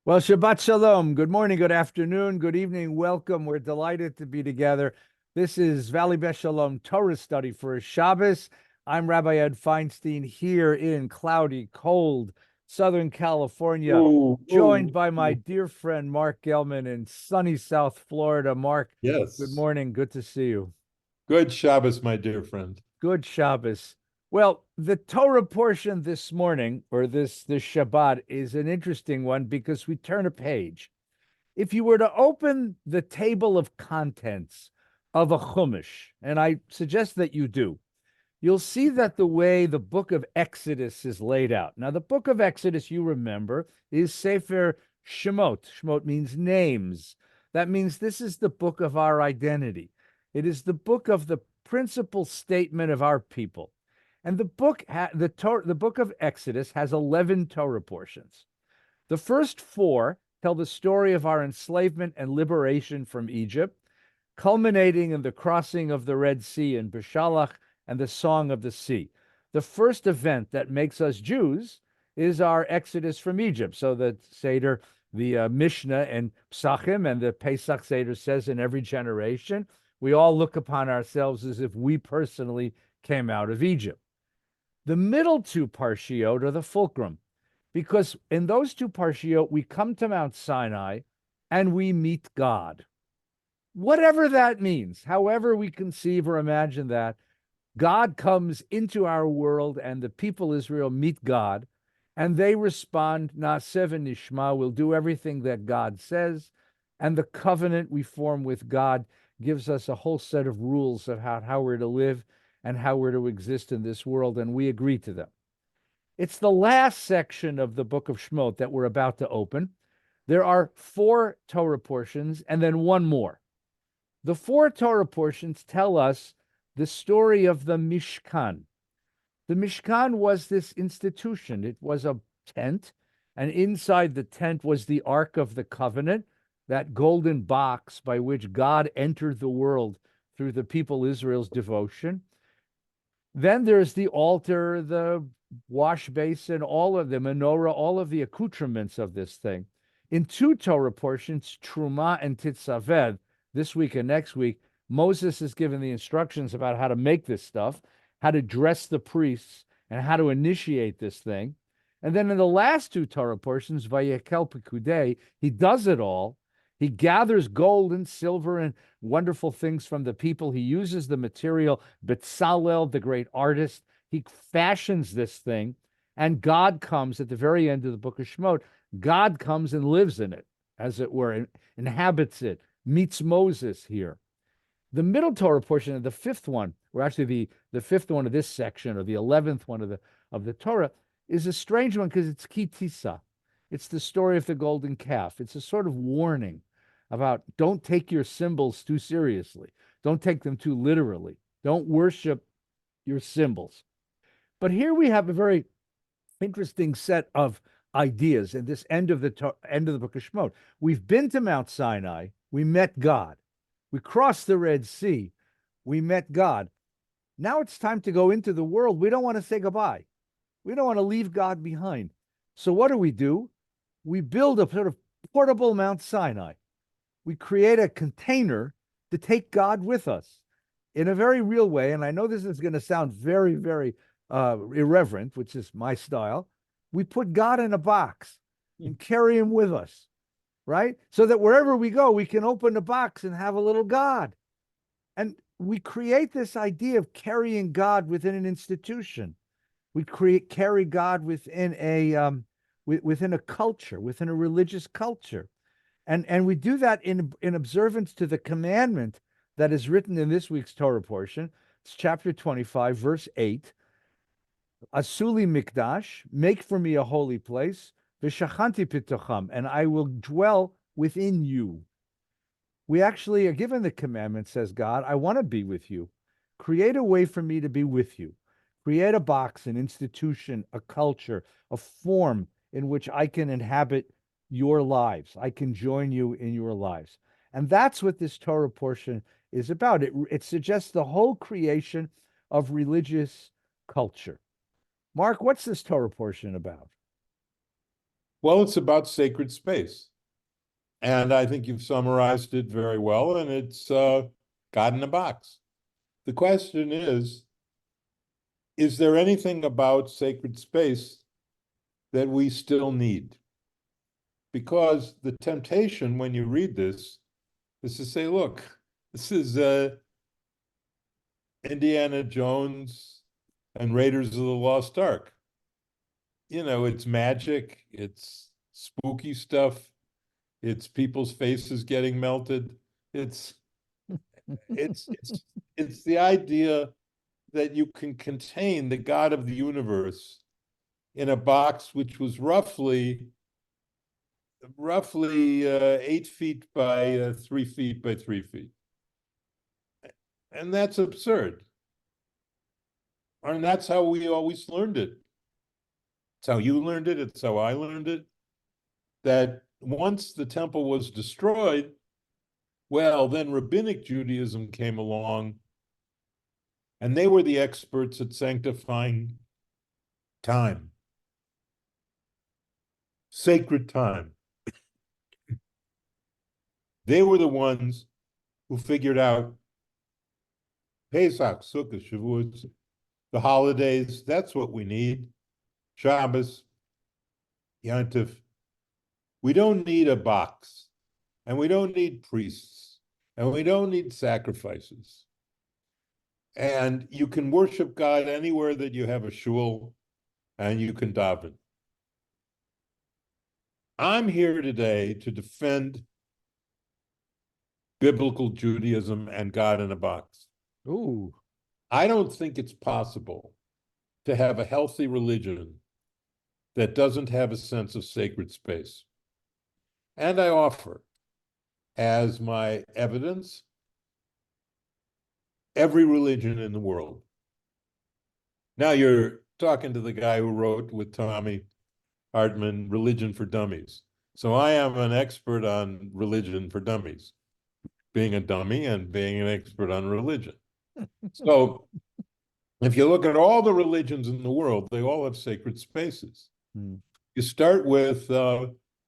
Well, Shabbat Shalom. Good morning, good afternoon, good evening. Welcome. We're delighted to be together. This is Valley Beth Shalom Torah study for a Shabbos. I'm Rabbi Ed Feinstein here in cloudy, cold Southern California, Ooh, joined ooh, by my ooh. dear friend Mark Gelman in sunny South Florida. Mark, good Yes. morning. Good to see you. Good Shabbos, my dear friend. Good Shabbos. Well, the Torah portion this morning, or this Shabbat, is an interesting one because we turn a page. If you were to open the table of contents of a chumash, and I suggest that you do, you'll see that the way the book of Exodus is laid out. Now, the book of Exodus, you remember, is Sefer Shemot. Shemot means names. That means this is the book of our identity. It is the book of the principal statement of our people. And the book of Exodus has 11 Torah portions. The first four tell the story of our enslavement and liberation from Egypt, culminating in the crossing of the Red Sea in Beshalach and the Song of the Sea. The first event that makes us Jews is our exodus from Egypt. So the Seder, the Mishnah and Psachim and the Pesach Seder says in every generation, we all look upon ourselves as if we personally came out of Egypt. The middle two parshiot are the fulcrum, because in those two parshiot, we come to Mount Sinai and we meet God. Whatever that means, however we conceive or imagine that, God comes into our world and the people Israel meet God and they respond, Na'aseh v'nishma, we'll do everything that God says. And the covenant we form with God gives us a whole set of rules of how we're to live and how we're to exist in this world, and we agree to them. It's the last section of the book of Shemot that we're about to open. There are four Torah portions and then one more. The four Torah portions tell us the story of the Mishkan. The Mishkan was this institution. It was a tent, and inside the tent was the Ark of the Covenant, that golden box by which God entered the world through the people Israel's devotion. Then there's the altar, the wash basin, all of the menorah, all of the accoutrements of this thing. In two Torah portions, Truma and Titzaveh, this week and next week, Moses is given the instructions about how to make this stuff, how to dress the priests, and how to initiate this thing. And then in the last two Torah portions, Vayekel Pekudei, he does it all. He gathers gold and silver and wonderful things from the people. He uses the material. Betzalel, the great artist, he fashions this thing. And God comes at the very end of the book of Shemot. God comes and lives in it, as it were, and inhabits it, meets Moses here. The middle Torah portion of the fifth one, or actually the fifth one of this section, or the 11th one of the Torah, is a strange one because it's Kitisa. It's the story of the golden calf. It's a sort of warning about don't take your symbols too seriously. Don't take them too literally. Don't worship your symbols. But here we have a very interesting set of ideas in this end of the book of Shemot. We've been to Mount Sinai. We met God. We crossed the Red Sea. We met God. Now it's time to go into the world. We don't want to say goodbye. We don't want to leave God behind. So what do? We build a sort of portable Mount Sinai. We create a container to take God with us in a very real way. And I know this is going to sound very, very irreverent, which is my style. We put God in a box and carry him with us, right? So that wherever we go, we can open the box and have a little God. And we create this idea of carrying God within an institution. We carry God within a culture, within a religious culture. And we do that in observance to the commandment that is written in this week's Torah portion. It's chapter 25, verse 8. Asuli mikdash, make for me a holy place, v'shachanti pitocham, and I will dwell within you. We actually are given the commandment, says God, I want to be with you. Create a way for me to be with you. Create a box, an institution, a culture, a form in which I can inhabit your lives. I can join you in your lives. And that's what this Torah portion is about. It suggests the whole creation of religious culture. Mark, what's this Torah portion about? Well, it's about sacred space. And I think you've summarized it very well, and it's God in a box. The question is there anything about sacred space that we still need? Because the temptation when you read this is to say, look, this is Indiana Jones and Raiders of the Lost Ark. You know, it's magic, it's spooky stuff, it's people's faces getting melted. It's it's it's it's the idea that you can contain the God of the universe in a box which was roughly 8 feet by 3 feet by 3 feet, and that's absurd. And that's how we always learned it. It's how you learned it. It's how I learned it. That once the temple was destroyed, well, then rabbinic Judaism came along, and they were the experts at sanctifying time, sacred time. They were the ones who figured out Pesach, Sukkot, Shavuot, the holidays. That's what we need. Shabbos, Yontif. We don't need a box, and we don't need priests, and we don't need sacrifices. And you can worship God anywhere that you have a shul, and you can daven. I'm here today to defend biblical Judaism and God in a box. Ooh. I don't think it's possible to have a healthy religion that doesn't have a sense of sacred space. And I offer as my evidence every religion in the world. Now you're talking to the guy who wrote with Tommy Hartman, Religion for Dummies. So I am an expert on religion for dummies, being a dummy and being an expert on religion. So if you look at all the religions in the world, they all have sacred spaces. Hmm. You start with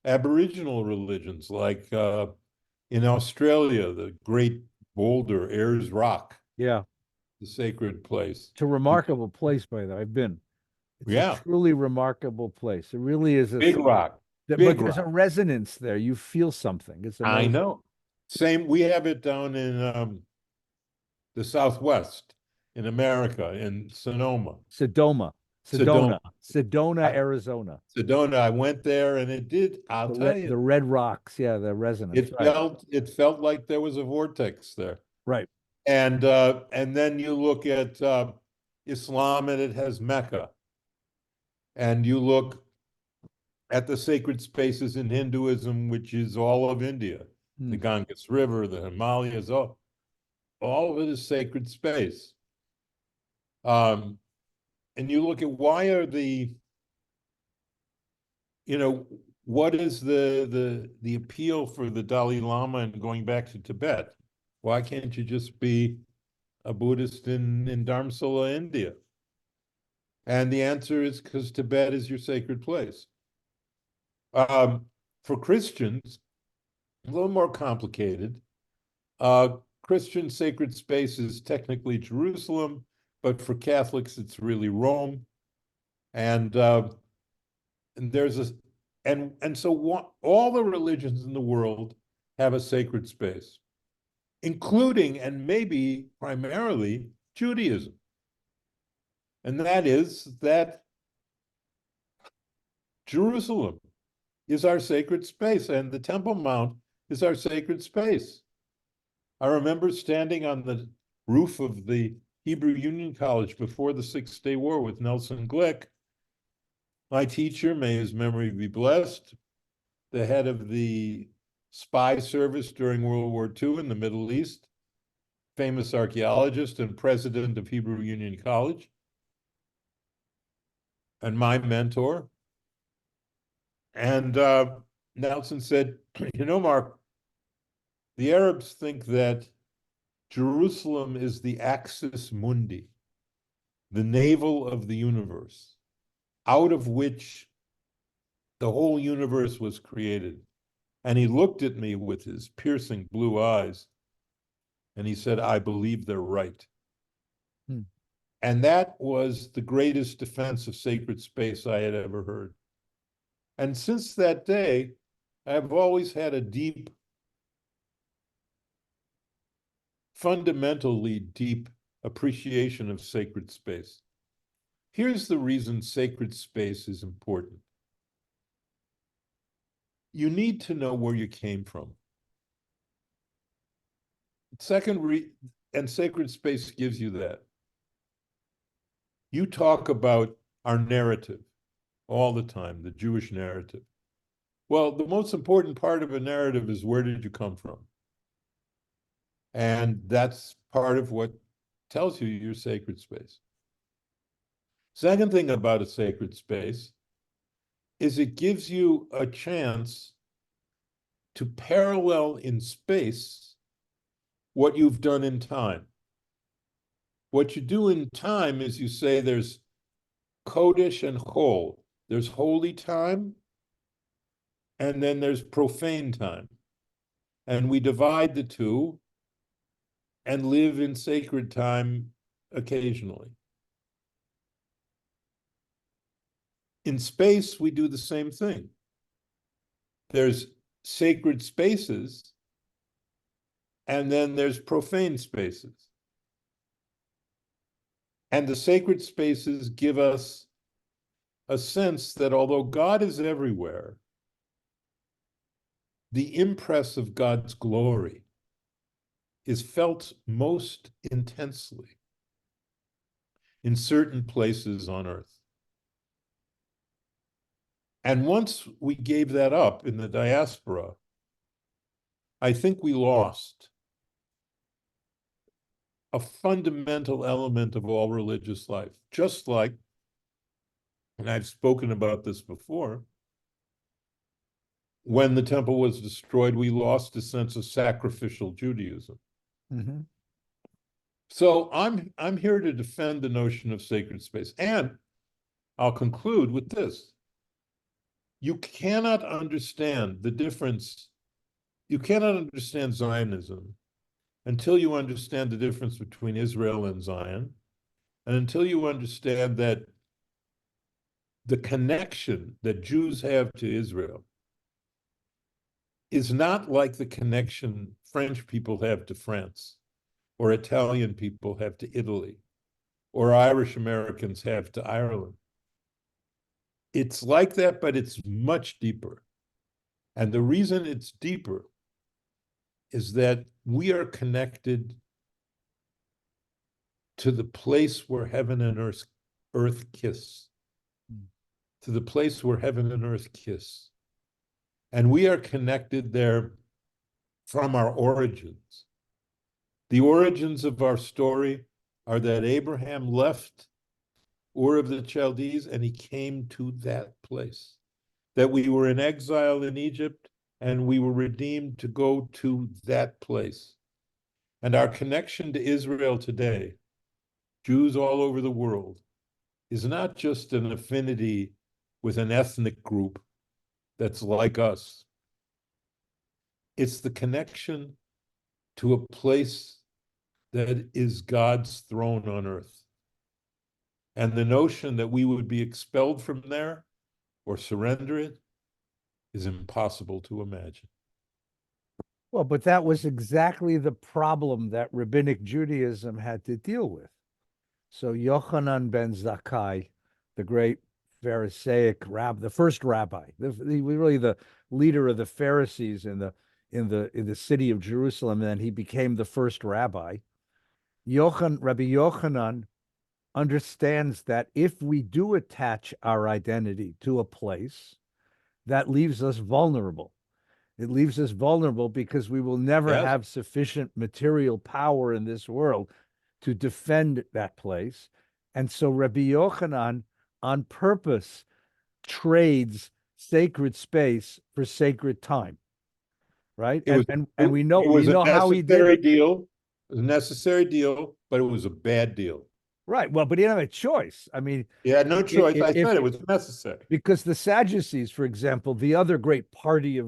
Aboriginal religions, like in Australia, the Great Boulder, Ayers Rock, Yeah. the sacred place. It's a remarkable place, by the way. I've been. It's a Yeah, truly remarkable place. It really is big rock, but big there's a rock. resonance there. You feel something. It's I amazing. know. Same, we have it down in the Southwest in America, in Sonoma, Sedona, Sedona. Sedona, I, Arizona. Sedona, I went there and it did, I'll tell The you, red rocks. Yeah, the resonance. Right. it felt like there was a vortex there. Right. And then you look at Islam and it has Mecca. And you look at the sacred spaces in Hinduism, which is all of India, Hmm. the Ganges River, the Himalayas, all of it is sacred space. And you look at why are what is the appeal for the Dalai Lama and going back to Tibet? Why can't you just be a Buddhist in Dharamsala, India? And the answer is because Tibet is your sacred place. For Christians, a little more complicated. Christian sacred space is technically Jerusalem, but for Catholics, it's really Rome. And there's a and so all the religions in the world have a sacred space, including and maybe primarily Judaism. And that is that Jerusalem is our sacred space, and the Temple Mount is our sacred space. I remember standing on the roof of the Hebrew Union College before the Six-Day War with Nelson Glick. My teacher, may his memory be blessed, the head of the spy service during World War II in the Middle East, famous archaeologist and president of Hebrew Union College, and my mentor. And Nelson said, you know, Mark, the Arabs think that Jerusalem is the axis mundi, the navel of the universe, out of which The whole universe was created. And he looked at me with his piercing blue eyes and he said, I believe they're right. Hmm. And that was the greatest defense of sacred space I had ever heard. And since that day, I've always had a deep, fundamentally deep appreciation of sacred space. Here's the reason sacred space is important. You need to know where you came from. And sacred space gives you that. You talk about our narrative all the time, the Jewish narrative. Well, the most important part of a narrative is where did you come from? And that's part of what tells you your sacred space. Second thing about a sacred space is it gives you a chance to parallel in space what you've done in time. What you do in time is you say there's Kodesh and Chol. There's holy time, and then there's profane time. And we divide the two and live in sacred time occasionally. In space, we do the same thing. There's sacred spaces, and then there's profane spaces. And the sacred spaces give us a sense that although God is everywhere, the impress of God's glory is felt most intensely in certain places on earth. And once we gave that up in the diaspora, I think we lost a fundamental element of all religious life. Just like, and I've spoken about this before, when the temple was destroyed, we lost a sense of sacrificial Judaism. Mm-hmm. So I'm here to defend the notion of sacred space. And I'll conclude with this. You cannot understand the difference. You cannot understand Zionism until you understand the difference between Israel and Zion, and until you understand that the connection that Jews have to Israel is not like the connection French people have to France, or Italian people have to Italy, or Irish Americans have to Ireland. It's like that, but it's much deeper. And the reason it's deeper is that we are connected to the place where heaven and earth kiss, to the place where heaven and earth kiss. And we are connected there from our origins. The origins of our story are that Abraham left Ur of the Chaldees and he came to that place. That we were in exile in Egypt and we were redeemed to go to that place. And our connection to Israel today, Jews all over the world, is not just an affinity with an ethnic group that's like us. It's the connection to a place that is God's throne on earth. And the notion that we would be expelled from there or surrender it is impossible to imagine. Well, but that was exactly the problem that Rabbinic Judaism had to deal with. So Yochanan ben Zakkai, the great Pharisaic the first rabbi, really the leader of the Pharisees in the city of Jerusalem, and then he became the first rabbi. Rabbi Yochanan understands that if we do attach our identity to a place, that leaves us vulnerable. It leaves us vulnerable because we will never Yes. have sufficient material power in this world to defend that place. And so Rabbi Yochanan, on purpose, trades sacred space for sacred time, right? And we it was a know how he did necessary it. deal. It was a necessary deal, but it was a bad deal. Right. Well, but he didn't have a choice. I mean, He had no choice. I if said it was necessary. because the Sadducees, for example, the other great party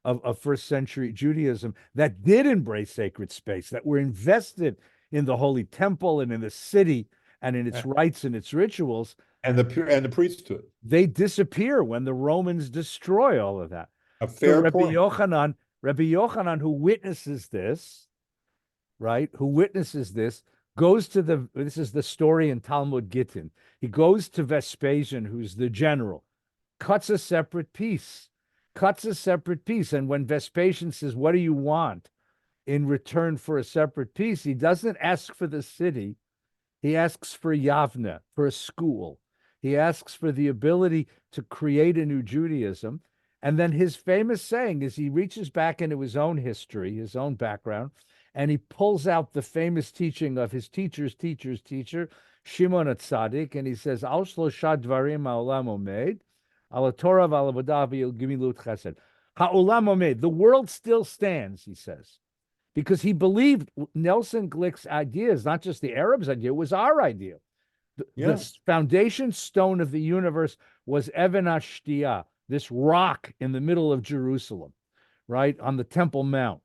of first century Judaism that did embrace sacred space, that were invested in the holy temple and in the city and in its rites and its rituals, And the priesthood. they disappear when the Romans destroy all of that. A So fair point. Rabbi Yochanan, who witnesses this, right, who witnesses this, goes to this is the story in Talmud Gittin. He goes to Vespasian, who's the general, cuts a separate piece, And when Vespasian says, what do you want in return for a separate piece? He doesn't ask for the city. He asks for Yavne, for a school. He asks for the ability to create a new Judaism. And then his famous saying is he reaches back into his own history, his own background, and he pulls out the famous teaching of his teacher's teacher's teacher, Shimon HaTzadik, and he says, Al shlosha dvarim ha'olam omed, ala Torah v'ala avodah v'gemilut chesed. Ha'olam omed, the world still stands, he says, because he believed Nelson Glick's idea is not just the Arabs' idea, it was our idea. The foundation stone of the universe was Even HaShtiyah, this rock in the middle of Jerusalem, right, on the Temple Mount.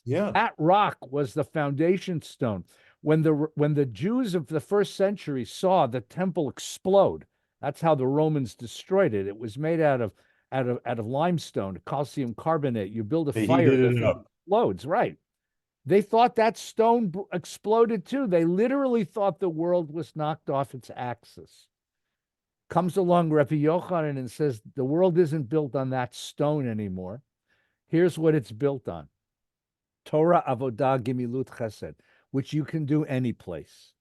Yeah. That rock was the foundation stone. When the Jews of the first century saw the temple explode, that's how the Romans destroyed it. It was made out of limestone, calcium carbonate. You build a They fire heated it that up. explodes, right? They thought that stone exploded too. They literally thought the world was knocked off its axis. Comes along Rabbi Yochanan and says, the world isn't built on that stone anymore. Here's what it's built on. Torah, Avodah, Gemilut, Chesed, which you can do any place.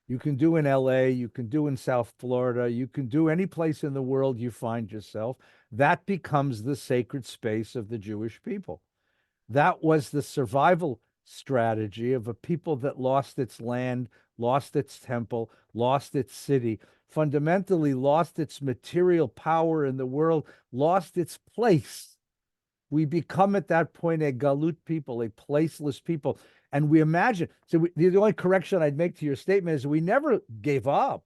You can do in LA, you can do in South Florida, you can do any place in the world you find yourself. That becomes the sacred space of the Jewish people. That was the survival strategy of a people that lost its land, lost its temple, lost its city, fundamentally lost its material power in the world, lost its place. We become at that point a galut people, a placeless people. And we imagine, the only correction I'd make to your statement is we never gave up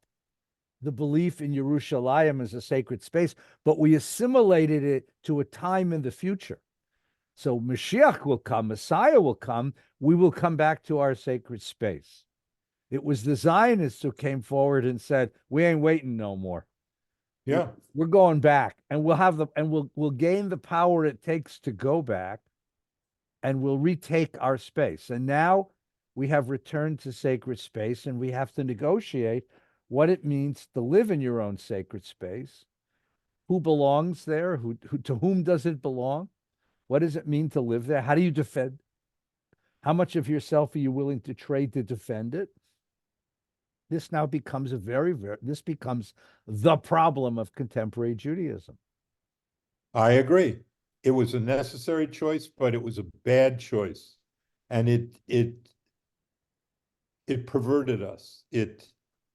the belief in Yerushalayim as a sacred space, but we assimilated it to a time in the future. So Mashiach will come, Messiah will come, we will come back to our sacred space. It was the Zionists who came forward and said, we ain't waiting no more. Yeah. We're going back, and we'll gain the power it takes to go back, and we'll retake our space. And now we have returned to sacred space, and we have to negotiate what it means to live in your own sacred space. Who belongs there? Who to whom does it belong? What does it mean to live there? How do you defend? How much of yourself are you willing to trade to defend it? This now becomes this becomes the problem of contemporary Judaism. I agree. It was a necessary choice, but it was a bad choice. And it perverted us. It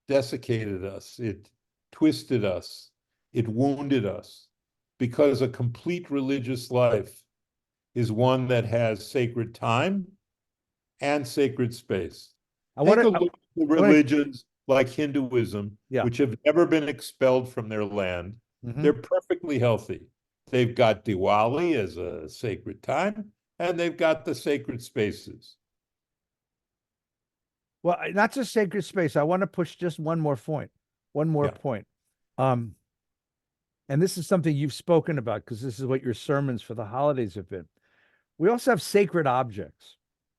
desiccated us. It twisted us. It wounded us. Because a complete religious life is one that has sacred time and sacred space. Take a look at the religions like Hinduism, which have never been expelled from their land. They're perfectly healthy. They've got Diwali as a sacred time, and they've got the sacred spaces. Well, not just sacred space. I want to push just one more point. And this is something you've spoken about because this is what your sermons for the holidays have been. We also have sacred objects.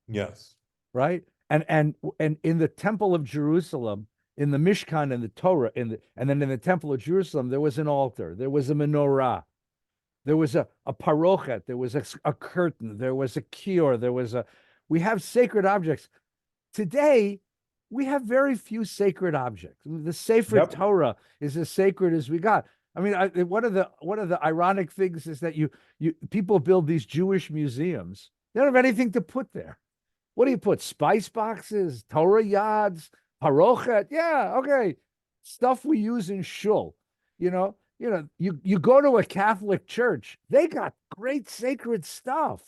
Yes. Right? And in the Temple of Jerusalem, in the Mishkan and the Torah, and then in the Temple of Jerusalem, there was an altar, there was a menorah, there was a parochet, there was a curtain, there was a kior, we have sacred objects. Today, we have very few sacred objects. The Sefer Torah is as sacred as we got. I mean, one of the ironic things is that people build these Jewish museums. They don't have anything to put there. What do you put? Spice boxes, Torah yads, parochet? Yeah, okay. Stuff we use in shul. You go to a Catholic church, they got great sacred stuff.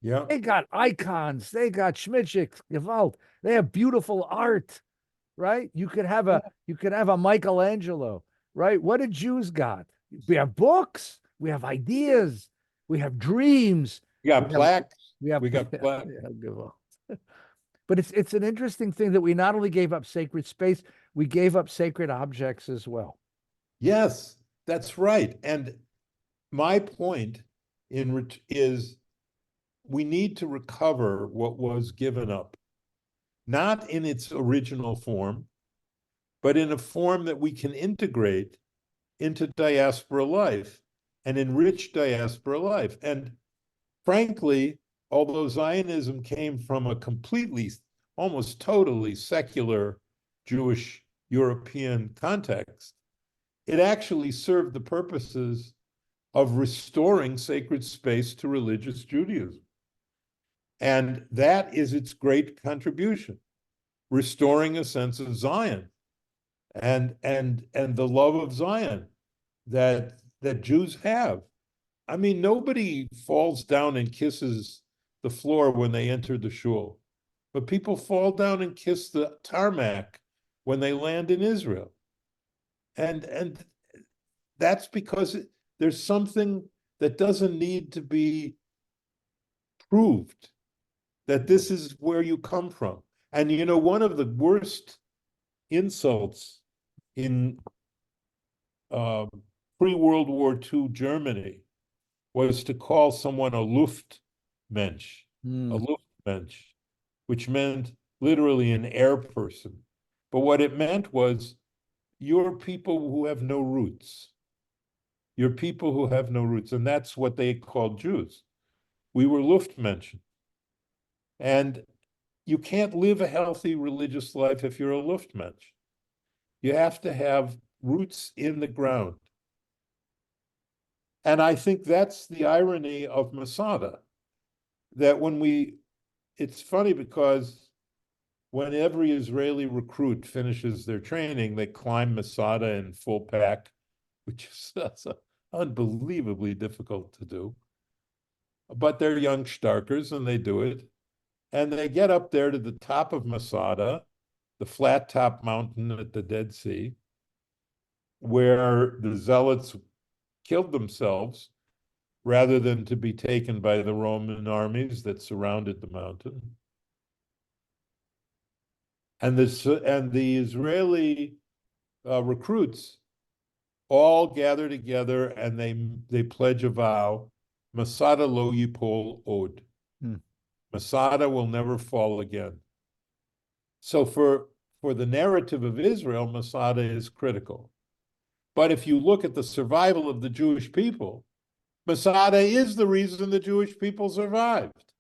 Yeah. They got icons, they got schmitzik, gewalt, they have beautiful art, right? You could have a Michelangelo, right? What do Jews got? We have books, we have ideas, we have dreams, We got we have plaques. we have We got plaques. but it's an interesting thing that we not only gave up sacred space, we gave up sacred objects as well. Yes, that's right. And my point is we need to recover what was given up, not in its original form, but in a form that we can integrate into diaspora life and enrich diaspora life. And frankly, although Zionism came from a completely, almost totally secular Jewish European context, it actually served the purposes of restoring sacred space to religious Judaism. And that is its great contribution, restoring a sense of Zion and the love of Zion that Jews have. I mean, nobody falls down and kisses the floor when they enter the shul, but people fall down and kiss the tarmac when they land in Israel. And that's because there's something that doesn't need to be proved, that this is where you come from. And you know, one of the worst insults in pre-World War II Germany was to call someone a Luftmensch, a Luftmensch, which meant literally an air person. But what it meant was, you're people who have no roots. You're people who have no roots. And that's what they called Jews. We were Luftmenschen. And you can't live a healthy religious life if you're a Luftmensch. You have to have roots in the ground. And I think that's the irony of Masada, that it's funny because when every Israeli recruit finishes their training, they climb Masada in full pack, which is unbelievably difficult to do. But they're young starkers and they do it. And they get up there to the top of Masada, the flat top mountain at the Dead Sea, where the zealots killed themselves rather than to be taken by the Roman armies that surrounded the mountain. And the Israeli recruits all gather together and they pledge a vow, Masada lo yipol od. Masada will never fall again. So for the narrative of Israel, Masada is critical. But if you look at the survival of the Jewish people, Masada is the reason the Jewish people survived.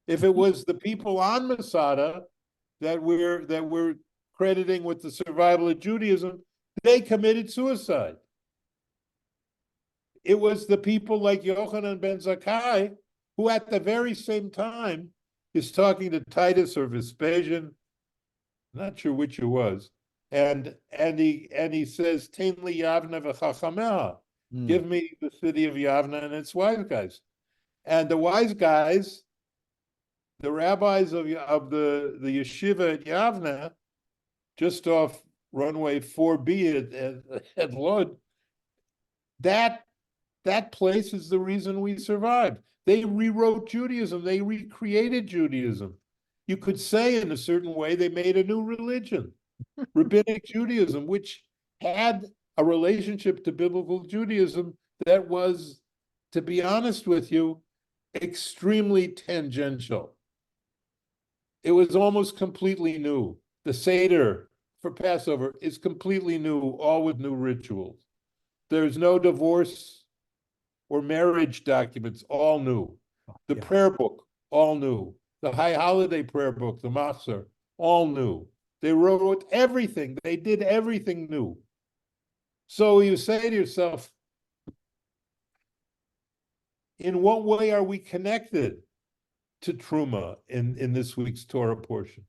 If it was the people on Masada that we're crediting with the survival of Judaism, they committed suicide. It was the people like Yochanan ben Zakkai, who at the very same time is talking to Titus or Vespasian, not sure which it was, and he says, "Tain li Yavna v'chachameha," give me the city of Yavna and its wise guys. And the wise guys, the rabbis of the yeshiva at Yavna, just off runway 4B at Lod, that place is the reason we survived. They rewrote Judaism. They recreated Judaism. You could say in a certain way they made a new religion, Rabbinic Judaism, which had a relationship to biblical Judaism that was, to be honest with you, extremely tangential. It was almost completely new. The Seder for Passover is completely new, all with new rituals. There's no divorce or marriage documents, all new. The prayer book, all new. The High Holiday prayer book, the Machzor, all new. They wrote everything. They did everything new. So you say to yourself, in what way are we connected to Truma in this week's Torah portion?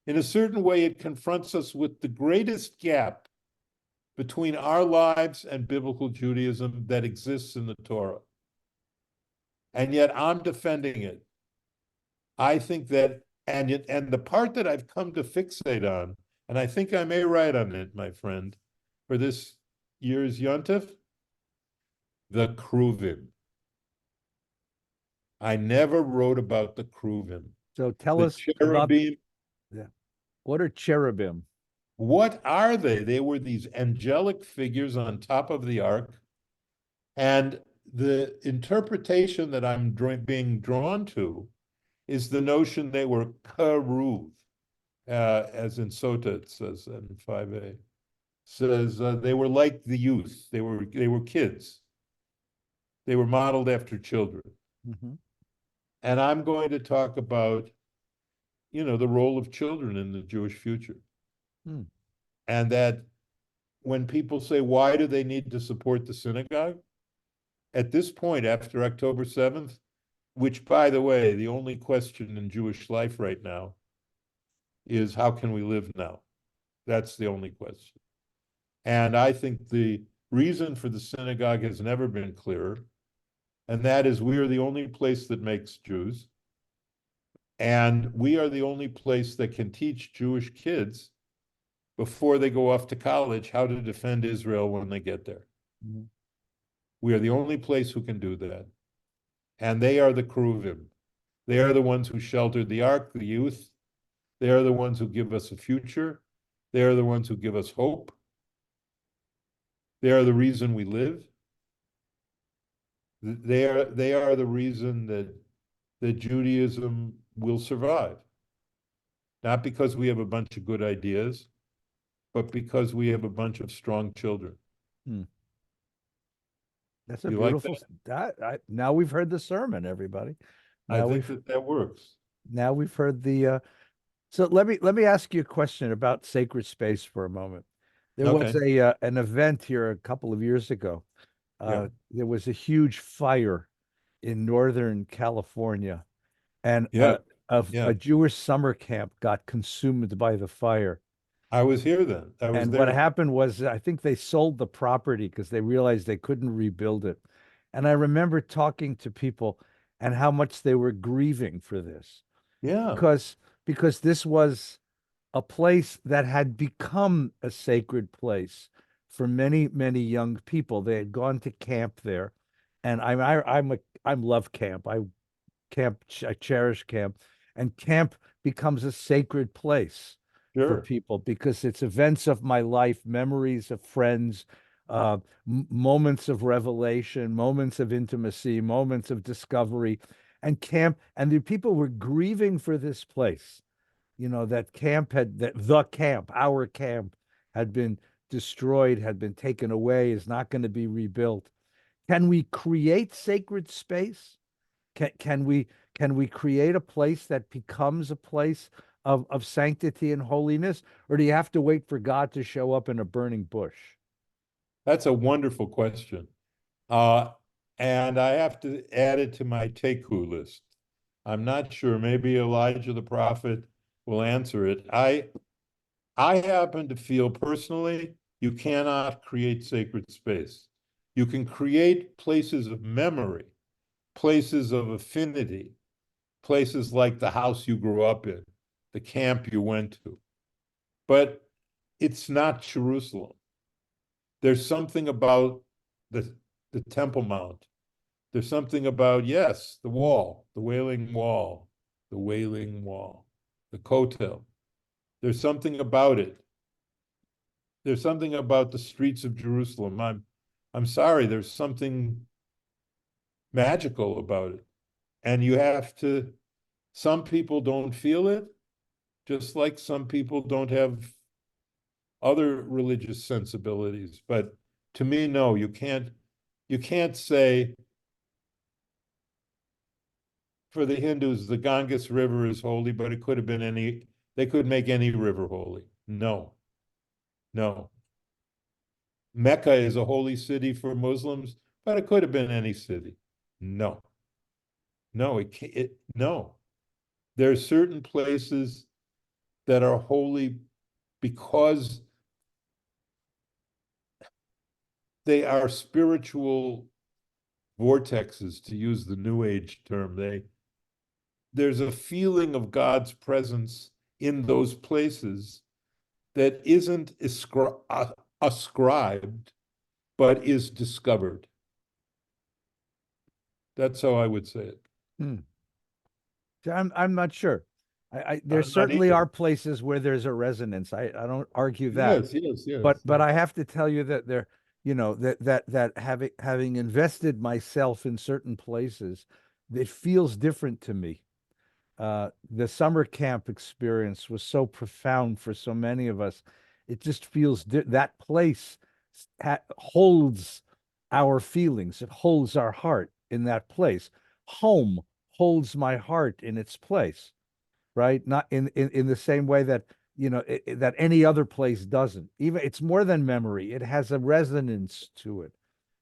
In a certain way, it confronts us with the greatest gap between our lives and biblical Judaism that exists in the Torah. And yet I'm defending it. I think that And the part that I've come to fixate on, and I think I may write on it, my friend, for this year's Yontif, the Kruvim. I never wrote about the Kruvim. So tell The us about, cherubim, yeah. What are cherubim? what are they? They were these angelic figures on top of the ark. And the interpretation that I'm being drawn to is the notion they were karuv, as in Sota it says in 5a. Says they were like the youth. They were kids. They were modeled after children. Mm-hmm. And I'm going to talk about, the role of children in the Jewish future. Hmm. And that when people say, why do they need to support the synagogue? At this point, after October 7th, which, by the way, the only question in Jewish life right now is how can we live now? That's the only question. And I think the reason for the synagogue has never been clearer, and that is we are the only place that makes Jews, and we are the only place that can teach Jewish kids before they go off to college how to defend Israel when they get there. Mm-hmm. We are the only place who can do that. And they are the Kruvim. They are the ones who sheltered the ark, the youth. They are the ones who give us a future. They are the ones who give us hope. They are the reason we live. They are the reason that Judaism will survive. Not because we have a bunch of good ideas, but because we have a bunch of strong children. Hmm. That's a You like beautiful. Now we've heard the sermon, everybody. I Now think we've that works. now we've heard the. So let me ask you a question about sacred space for a moment. There was Okay. a an event here a couple of years ago. Yeah. There was a huge fire in Northern California, and Yeah. a Yeah. Jewish summer camp got consumed by the fire. I was here then. I was And what there. happened was, I think they sold the property because they realized they couldn't rebuild it. And I remember talking to people and how much they were grieving for this Yeah. because this was a place that had become a sacred place for many, many young people. They had gone to camp there, and I'm love camp. I cherish camp, and camp becomes a sacred place for Sure. people because it's events of my life, memories of friends, moments of revelation, moments of intimacy, moments of discovery, and camp. And the people were grieving for this place. That camp the camp, our camp, had been destroyed, had been taken away, is not going to be rebuilt. Can we create sacred space? Can we create a place that becomes a place of sanctity and holiness, or do you have to wait for God to show up in a burning bush? That's a wonderful question. Uh, and I have to add it to my take-who list. I'm not sure. Maybe Elijah the prophet will answer it. I happen to feel personally you cannot create sacred space. You can create places of memory, places of affinity, places like the house you grew up in, the camp you went to. But it's not Jerusalem. There's something about the, the Temple Mount. There's something about, yes, the wall, the Wailing Wall, the Wailing Wall, the Kotel. There's something about it. There's something about the streets of Jerusalem. I'm sorry, there's something magical about it. And some people don't feel it, just like some people don't have other religious sensibilities. But to me, no, you can't say for the Hindus, the Ganges River is holy, but it could have been they could make any river holy. No, no. Mecca is a holy city for Muslims, but it could have been any city. No, no, no. There are certain places that are holy because they are spiritual vortexes, to use the New Age term. there's a feeling of God's presence in those places that isn't ascribed, but is discovered. That's how I would say it. Hmm. I'm not sure. There I'm not certainly are either. places where there's a resonance. I don't argue that. Yes, yes, But yes, but yes. I have to tell you that there, that having invested myself in certain places, it feels different to me. The summer camp experience was so profound for so many of us. It just feels that place holds our feelings. It holds our heart in that place. Home holds my heart in its place, right? Not in the same way that that any other place doesn't. Even it's more than memory. It has a resonance to it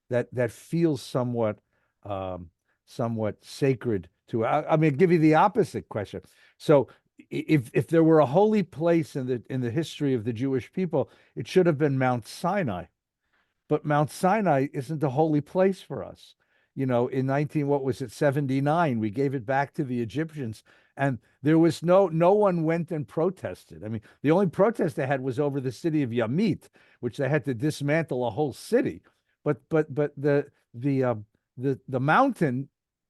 that feels um, somewhat sacred to. I mean, give you the opposite question. So, if there were a holy place in the history of the Jewish people, it should have been Mount Sinai. But Mount Sinai isn't a holy place for us. In 19, what was it, 79, we gave it back to the Egyptians, and there was no one went and protested. I mean, the only protest they had was over the city of Yamit, which they had to dismantle a whole city. But the mountain,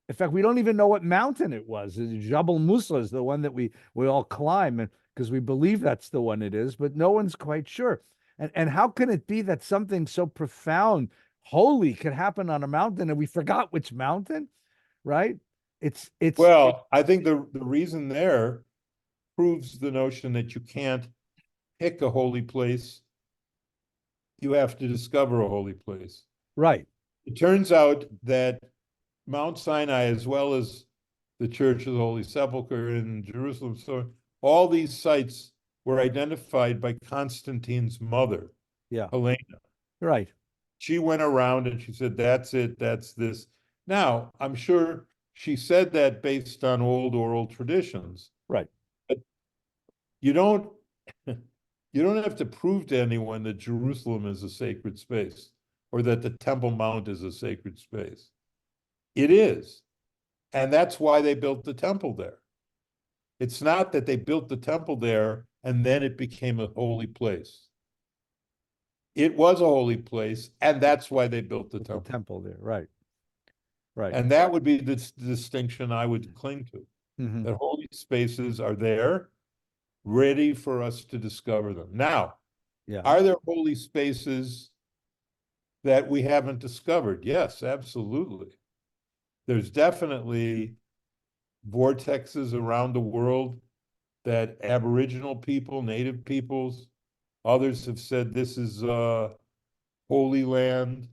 in fact, we don't even know what mountain it was. Jabal Musa is the one that we all climb, and because we believe that's the one it is, but no one's quite sure. And how can it be that something so profound, holy, could happen on a mountain and we forgot which mountain, right? It's Well, I think the reason there proves the notion that you can't pick a holy place. You have to discover a holy place. right. It turns out that Mount Sinai, as well as the Church of the Holy Sepulchre in Jerusalem, so all these sites were identified by Constantine's mother, Yeah, Helena. right, She went around and she said, "That's it, that's this." Now, I'm sure she said that based on old oral traditions, right. but you don't you don't have to prove to anyone that Jerusalem is a sacred space or that the Temple Mount is a sacred space. It is. And that's why they built the temple there. It's not that they built the temple there and then it became a holy place. It was a holy place, and that's why they built the With the temple. temple there, right, right. And that would be the distinction I would cling to. Hmm. That holy spaces are there, ready for us to discover them. Now, Yeah, are there holy spaces that we haven't discovered? Yes, absolutely. There's definitely vortexes around the world that Aboriginal people, Native peoples, others have said this is holy land,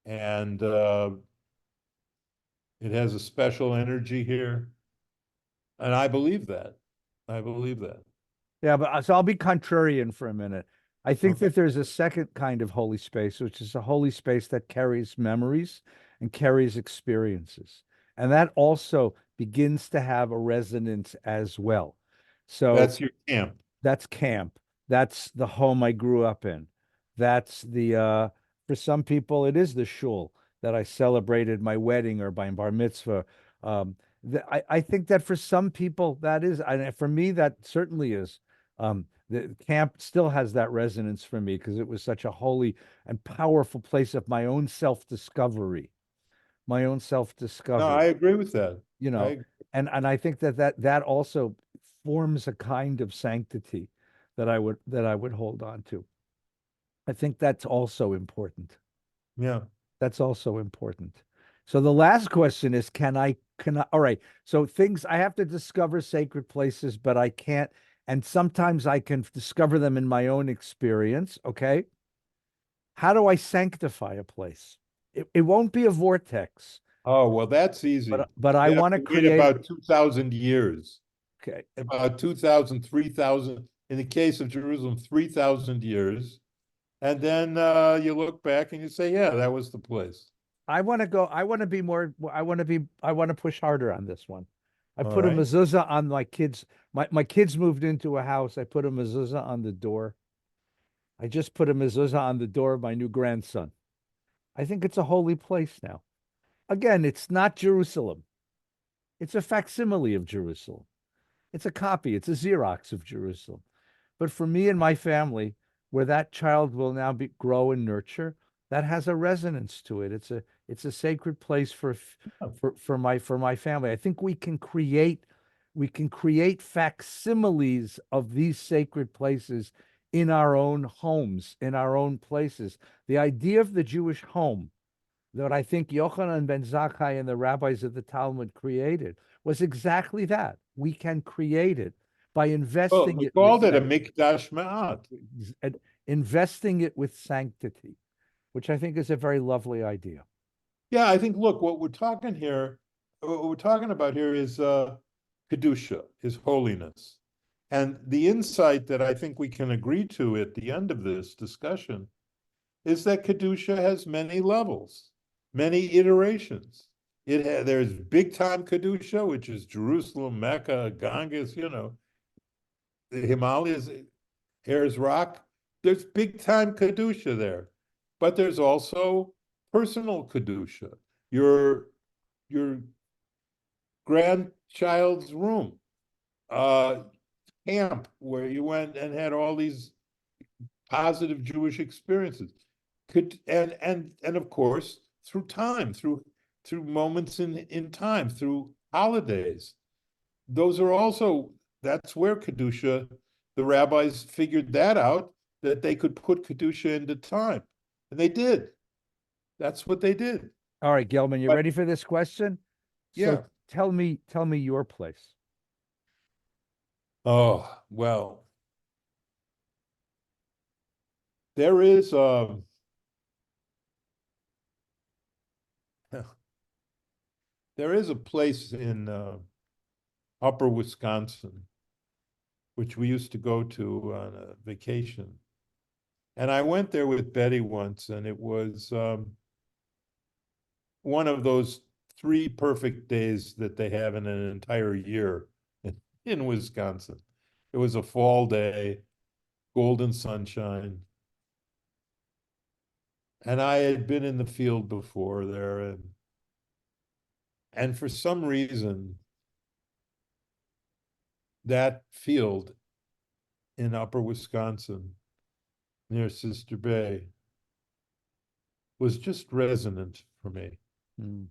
and it has a special energy here. And I believe that. I believe that. yeah. But so I'll be contrarian for a minute. I think Okay. that there's a second kind of holy space, which is a holy space that carries memories and carries experiences, and that also begins to have a resonance as well. So That's your camp. that's camp. That's the home I grew up in. That's for some people it is the shul that I celebrated my wedding or my bar mitzvah. I think that for some people that is, and for me that certainly is. The camp still has that resonance for me because it was such a holy and powerful place of my own self-discovery, my own No, self-discovery I agree with that. you know I and I think that also forms a kind of sanctity that I would hold on to. I think that's also important. yeah. That's also important. So the last question is, can I all right, so things I have to discover sacred places, but I can't, and sometimes I can discover them in my own experience. Okay, how do I sanctify a place? It won't be a vortex, Oh, well, that's easy. but I You have want to to wait create. about 2,000 years, Okay, about 2,000, 3,000. In the case of Jerusalem, 3,000 years. And then you look back and you say, yeah, that was the place. I want to go. I want to be more. I want to push harder on this one. I All put a right. mezuzah on my kids. My kids moved into a house. I put a mezuzah on the door. I just put a mezuzah on the door of my new grandson. I think it's a holy place now. Again, it's not Jerusalem. It's a facsimile of Jerusalem. It's a copy, it's a Xerox of Jerusalem. But for me and my family, where that child will now grow and nurture, that has a resonance to it. It's a sacred place for my family. I think we can create facsimiles of these sacred places in our own homes, in our own places. The idea of the Jewish home that I think Yochanan ben Zakkai and the rabbis of the Talmud created was exactly that. We can create it by Well, investing we it with called it a mikdash ma'at. investing it with sanctity, which I think is a very lovely idea. Yeah, I think, look, what we're talking about here is kedusha, is holiness. And the insight that I think we can agree to at the end of this discussion is that kedusha has many levels, many iterations. There's big time kedusha, which is Jerusalem, Mecca, Ganges, the Himalayas, Ayers Rock. There's big time kedusha there, but there's also personal kedusha. Your grandchild's room, camp where you went and had all these positive Jewish experiences. And of course through time, through moments in time, through holidays. Those are also That's where kedusha. The rabbis figured that out, that they could put kedusha into time, and they did. That's what they did. All right, Gelman, you But ready for this question? So yeah. tell me your place. Oh well, there is there is a place in Upper Wisconsin which we used to go to on a vacation. And I went there with Betty once, and it was one of those 3 perfect days that they have in an entire year in Wisconsin. It was a fall day, golden sunshine. And I had been in the field before there, and for some reason, that field in Upper Wisconsin near Sister Bay was just resonant for me. Hmm.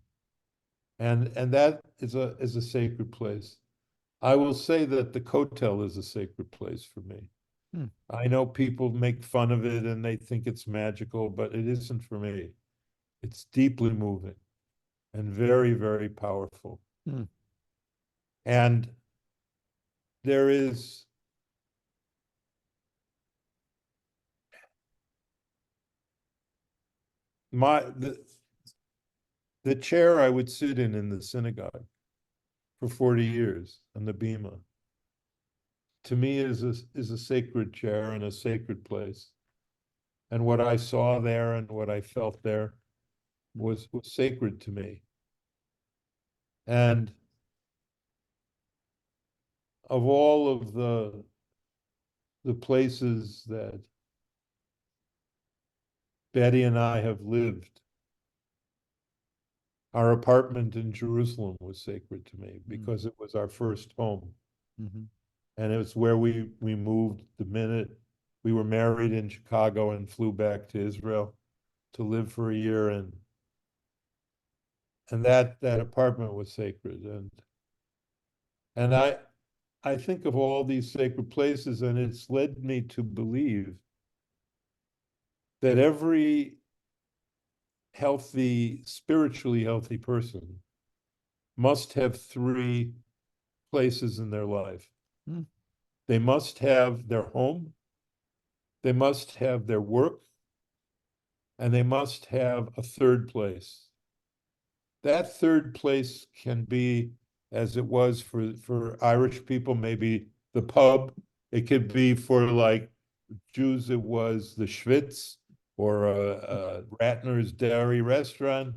And that is a sacred place. I will say that the Kotel is a sacred place for me. Hmm. I know people make fun of it and they think it's magical, but it isn't for me. It's deeply moving and very, very powerful. Hmm. And there is my the chair I would sit in the synagogue for 40 years on the bima, to me is a sacred chair and a sacred place. And what I saw there and what I felt there was sacred to me. And of all of the places that Betty and I have lived, our apartment in Jerusalem was sacred to me because it was our first home. Mm-hmm. And it was where we moved the minute we were married in Chicago and flew back to Israel to live for a year. And that apartment was sacred. And I think of all these sacred places, and it's led me to believe that every spiritually healthy person must have 3 places in their life. Hmm. They must have their home, they must have their work, and they must have a 3rd place. That 3rd place can be, as it was for Irish people, maybe the pub. It could be for like Jews, it was the Schwitz or Ratner's Dairy Restaurant.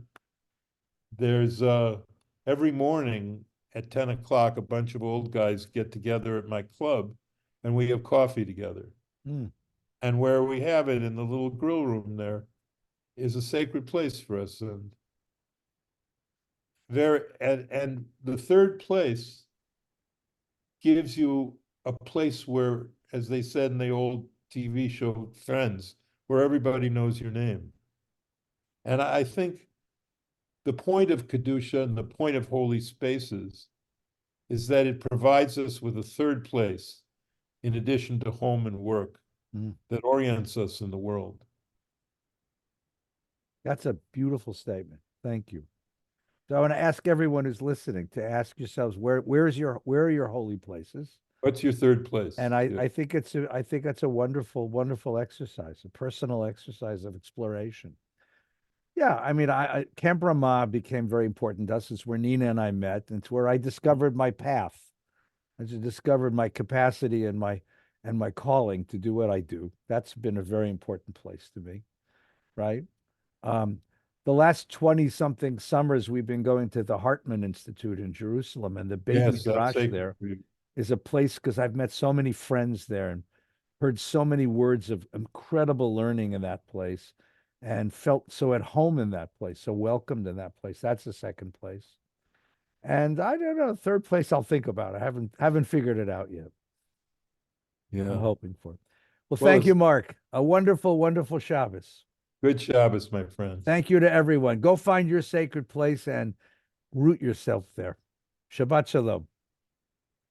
There's every morning at 10 o'clock, a bunch of old guys get together at my club and we have coffee together. Hmm. And where we have it in the little grill room there is a sacred place for us. And and the third place gives you a place where, as they said in the old TV show Friends, where everybody knows your name. And I think the point of Kedusha and the point of holy spaces is that it provides us with a third place in addition to home and work that orients us in the world. That's a beautiful statement. Thank you. So I want to ask everyone who's listening to ask yourselves where are your holy places? What's your third place? And I think that's a wonderful exercise, a personal exercise of exploration. Yeah, I mean, Camp Ramah became very important to us. It's where Nina and I met, and it's where I discovered my path. I just discovered my capacity and my calling to do what I do. That's been a very important place to me, right? The last 20 something summers, we've been going to the Hartman Institute in Jerusalem, and the Beit Yes, that's Midrash sacred there for you. is a place because I've met so many friends there and heard so many words of incredible learning in that place and felt so at home in that place, so welcomed in that place. That's the second place. And I don't know, third place I'll think about. I haven't figured it out yet. I'm Yeah. hoping for. Well, Well, thank you, it's Mark. A wonderful Shabbos. good Shabbos, my friends. Thank you to everyone. Go find your sacred place and root yourself there. Shabbat shalom.